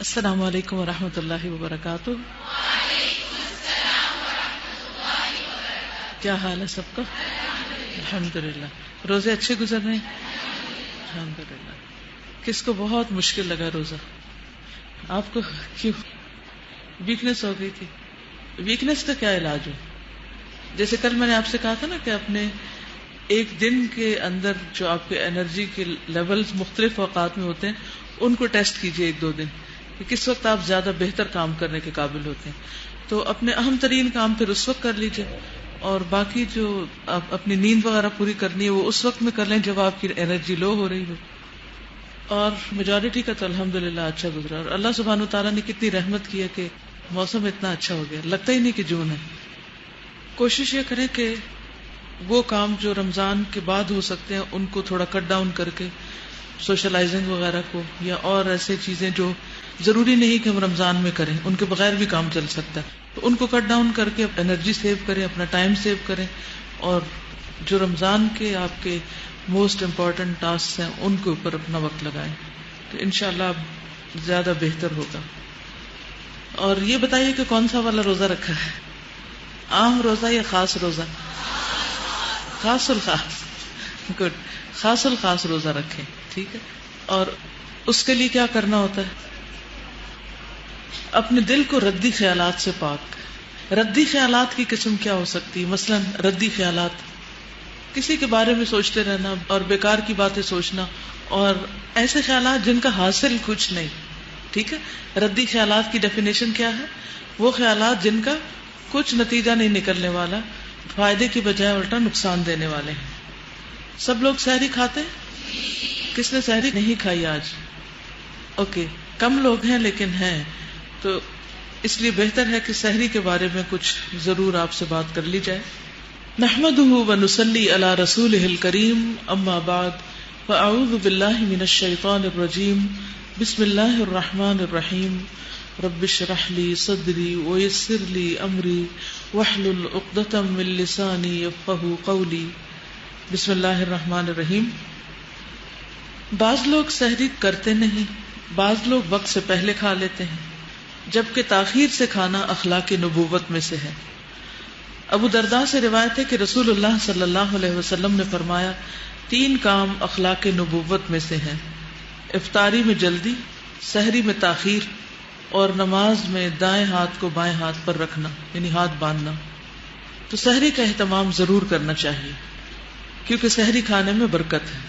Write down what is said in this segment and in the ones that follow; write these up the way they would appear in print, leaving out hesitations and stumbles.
السلام علیکم ورحمۃ اللہ وبرکاتہ. کیا حال ہے سب کا؟ الحمدللہ. روزے اچھے گزر رہے ہیں؟ الحمدللہ. کس کو بہت مشکل لگا روزہ؟ آپ کو کیوں ویکنس ہو گئی تھی؟ ویکنس کا کیا علاج ہو؟ جیسے کل میں نے آپ سے کہا تھا نا کہ اپنے ایک دن کے اندر جو آپ کے انرجی کے لیولز مختلف اوقات میں ہوتے ہیں ان کو ٹیسٹ کیجئے ایک دو دن کہ کس وقت آپ زیادہ بہتر کام کرنے کے قابل ہوتے ہیں. تو اپنے اہم ترین کام پھر اس وقت کر لیجئے، اور باقی جو آپ اپنی نیند وغیرہ پوری کرنی ہے وہ اس وقت میں کر لیں جب آپ کی انرجی لو ہو رہی ہو. اور میجورٹی کا تو الحمدللہ اچھا گزرا، اور اللہ سبحانہ وتعالیٰ نے کتنی رحمت کی ہے کہ موسم اتنا اچھا ہو گیا، لگتا ہی نہیں کہ جون ہے. کوشش یہ کریں کہ وہ کام جو رمضان کے بعد ہو سکتے ہیں ان کو تھوڑا کٹ ڈاؤن کر کے، سوشلائزنگ وغیرہ کو، یا اور ایسے چیزیں جو ضروری نہیں کہ ہم رمضان میں کریں، ان کے بغیر بھی کام چل سکتا ہے، تو ان کو کٹ ڈاؤن کر کے انرجی سیو کریں، اپنا ٹائم سیو کریں، اور جو رمضان کے آپ کے موسٹ امپورٹنٹ ٹاسک ہیں ان کے اوپر اپنا وقت لگائیں، تو انشاءاللہ زیادہ بہتر ہوگا. اور یہ بتائیے کہ کون سا والا روزہ رکھا ہے؟ عام روزہ یا خاص روزہ؟ خاص الخاص. گڈ. خاص الخاص روزہ رکھیں، ٹھیک ہے. اور اس کے لیے کیا کرنا ہوتا ہے؟ اپنے دل کو ردی خیالات سے پاک. ردی خیالات کی قسم کیا ہو سکتی؟ مثلا ردی خیالات، کسی کے بارے میں سوچتے رہنا اور بیکار کی باتیں سوچنا، اور ایسے خیالات جن کا حاصل کچھ نہیں. ٹھیک ہے. ردی خیالات کی ڈیفینیشن کیا ہے؟ وہ خیالات جن کا کچھ نتیجہ نہیں نکلنے والا، فائدے کی بجائے الٹا نقصان دینے والے ہیں. سب لوگ سحری کھاتے ہیں؟ کس نے سحری نہیں کھائی آج؟ اوکے. کم لوگ ہیں لیکن ہیں، تو اس لیے بہتر ہے کہ سحری کے بارے میں کچھ ضرور آپ سے بات کر لی جائے. نحمده ونصلي على رسوله الكريم، اما بعد، فاعوذ باللہ من الشیطان الرجیم، بسم اللہ الرحمن الرحیم. رب اشرح لي صدری ويسر لي امری واحلل عقدۃ من لسانی یفقهوا قولی. بسم اللہ الرحمن الرحیم. بعض لوگ سحری کرتے نہیں، بعض لوگ وقت سے پہلے کھا لیتے ہیں، جبکہ تاخیر سے کھانا اخلاق نبوت میں سے ہے. ابو درداء سے روایت ہے کہ رسول اللہ صلی اللہ علیہ وسلم نے فرمایا، 3 کام اخلاق نبوت میں سے ہیں: افطاری میں جلدی، سحری میں تاخیر، اور نماز میں دائیں ہاتھ کو بائیں ہاتھ پر رکھنا، یعنی ہاتھ باندھنا. تو سحری کا اہتمام ضرور کرنا چاہیے کیونکہ سحری کھانے میں برکت ہے.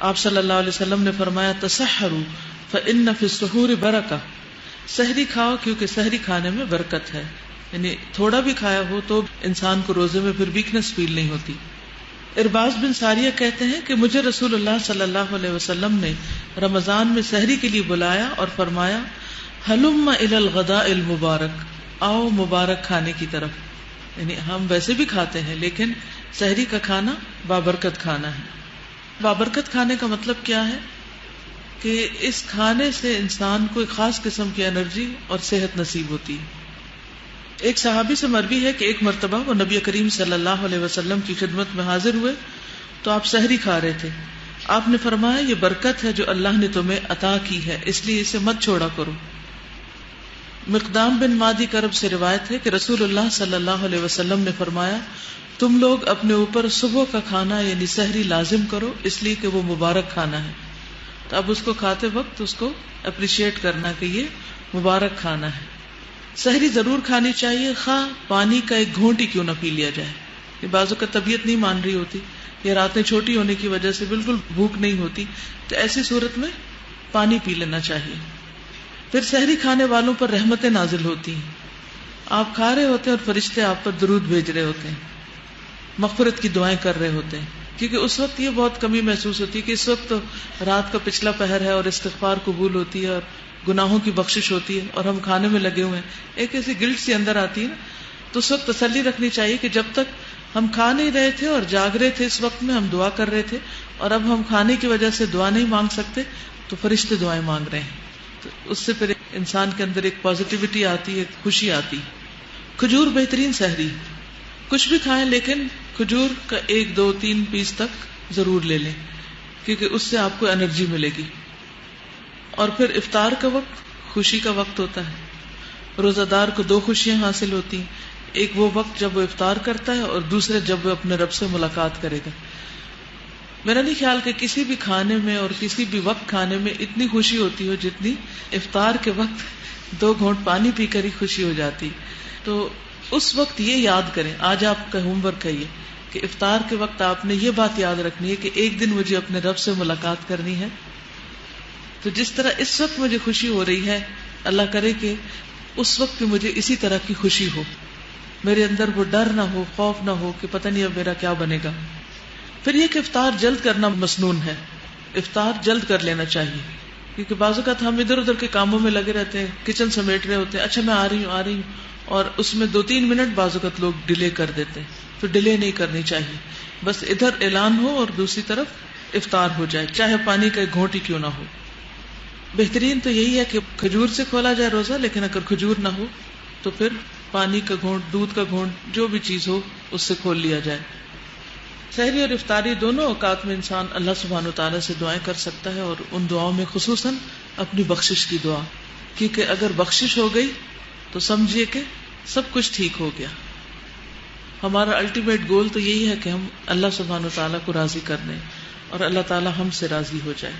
آپ صلی اللہ علیہ وسلم نے فرمایا، تسحروا فإن فی السحور برکہ. سحری کھاؤ کیونکہ سحری کھانے میں برکت ہے، یعنی تھوڑا بھی کھایا ہو تو انسان کو روزے میں پھر ویکنس فیل نہیں ہوتی. ارباز بن ساریہ کہتے ہیں کہ مجھے رسول اللہ صلی اللہ علیہ وسلم نے رمضان میں سحری کے لیے بلایا اور فرمایا، ہلم الی الغداء المبارک، آؤ مبارک کھانے کی طرف. یعنی ہم ویسے بھی کھاتے ہیں لیکن سحری کا کھانا بابرکت کھانا ہے. بابرکت کھانے کا مطلب کیا ہے؟ کہ اس کھانے سے انسان کو ایک خاص قسم کی انرجی اور صحت نصیب ہوتی ہے. ایک صحابی سے مروی ہے کہ ایک مرتبہ وہ نبی کریم صلی اللہ علیہ وسلم کی خدمت میں حاضر ہوئے تو آپ سحری کھا رہے تھے. آپ نے فرمایا، یہ برکت ہے جو اللہ نے تمہیں عطا کی ہے، اس لیے اسے مت چھوڑا کرو. مقدام بن مادی کرب سے روایت ہے کہ رسول اللہ صلی اللہ علیہ وسلم نے فرمایا، تم لوگ اپنے اوپر صبح کا کھانا یعنی سحری لازم کرو، اس لیے کہ وہ مبارک کھانا ہے. تو اب اس کو کھاتے وقت اس کو اپریشیٹ کرنا کہ یہ مبارک کھانا ہے. سحری ضرور کھانی چاہیے، خواہ پانی کا ایک گھونٹ ہی کیوں نہ پی لیا جائے. یہ بعضوں کا طبیعت نہیں مان رہی ہوتی یا راتیں چھوٹی ہونے کی وجہ سے بالکل بھوک نہیں ہوتی، تو ایسی صورت میں پانی پی لینا چاہیے. پھر سحری کھانے والوں پر رحمتیں نازل ہوتی ہیں. آپ کھا رہے ہوتے ہیں اور فرشتے آپ پر درود بھیج رہے ہوتے ہیں، مغفرت کی دعائیں کر رہے ہوتے ہیں، کیونکہ اس وقت یہ بہت کمی محسوس ہوتی ہے کہ اس وقت تو رات کا پچھلا پہر ہے اور استغفار قبول ہوتی ہے اور گناہوں کی بخشش ہوتی ہے، اور ہم کھانے میں لگے ہوئے ہیں. ایک ایسی گلٹ سی اندر آتی ہے نا، تو اس وقت تسلی رکھنی چاہیے کہ جب تک ہم کھا نہیں رہے تھے اور جاگ رہے تھے، اس وقت میں ہم دعا کر رہے تھے، اور اب ہم کھانے کی وجہ سے دعا نہیں مانگ سکتے تو فرشتے دعائیں مانگ رہے ہیں. تو اس سے پھر انسان کے اندر ایک پازیٹیوٹی آتی ہے، خوشی آتی. کھجور بہترین سحری. کچھ بھی کھائیں لیکن کھجور کا 1 2 3 پیس تک ضرور لے لیں، کیونکہ اس سے آپ کو انرجی ملے گی. اور پھر افطار کا وقت خوشی کا وقت ہوتا ہے. روزہ دار کو دو خوشیاں حاصل ہوتی ہیں, ایک وہ وقت جب وہ افطار کرتا ہے اور دوسرے جب وہ اپنے رب سے ملاقات کرے گا. میرا نہیں خیال کہ کسی بھی کھانے میں اور کسی بھی وقت کھانے میں اتنی خوشی ہوتی ہو جتنی افطار کے وقت 2 گھونٹ پانی پی کر ہی خوشی ہو جاتی. تو اس وقت یہ یاد کریں, آج آپ کا ہوم ورک ہے یہ کہ افطار کے وقت آپ نے یہ بات یاد رکھنی ہے کہ ایک دن مجھے اپنے رب سے ملاقات کرنی ہے. تو جس طرح اس وقت مجھے خوشی ہو رہی ہے, اللہ کرے کہ اس وقت بھی مجھے اسی طرح کی خوشی ہو, میرے اندر وہ ڈر نہ ہو, خوف نہ ہو کہ پتہ نہیں اب میرا کیا بنے گا. پھر یہ کہ افطار جلد کرنا مسنون ہے, افطار جلد کر لینا چاہیے, کیونکہ بعض اوقات ہم ادھر ادھر کے کاموں میں لگے رہتے ہیں, کچن سمیٹ رہے ہوتے ہیں, اچھا میں آ رہی ہوں, اور اس میں 2-3 منٹ بعض اوقات لوگ ڈیلے کر دیتے ہیں. تو ڈیلے نہیں کرنی چاہیے, بس ادھر اعلان ہو اور دوسری طرف افطار ہو جائے, چاہے پانی کا ایک گھونٹ ہی کیوں نہ ہو. بہترین تو یہی ہے کہ کھجور سے کھولا جائے روزہ, لیکن اگر کھجور نہ ہو تو پھر پانی کا گھونٹ, دودھ کا گھونٹ, جو بھی چیز ہو اس سے کھول لیا جائے. سحری اور افطاری دونوں اوقات میں انسان اللہ سبحانہ وتعالیٰ سے دعائیں کر سکتا ہے, اور ان دعاؤں میں خصوصاً اپنی بخشش کی دعا, کیونکہ اگر بخشش ہو گئی تو سمجھیے کہ سب کچھ ٹھیک ہو گیا. ہمارا الٹیمیٹ گول تو یہی ہے کہ ہم اللہ سبحانہ وتعالیٰ کو راضی کر دیں اور اللہ تعالیٰ ہم سے راضی ہو جائے.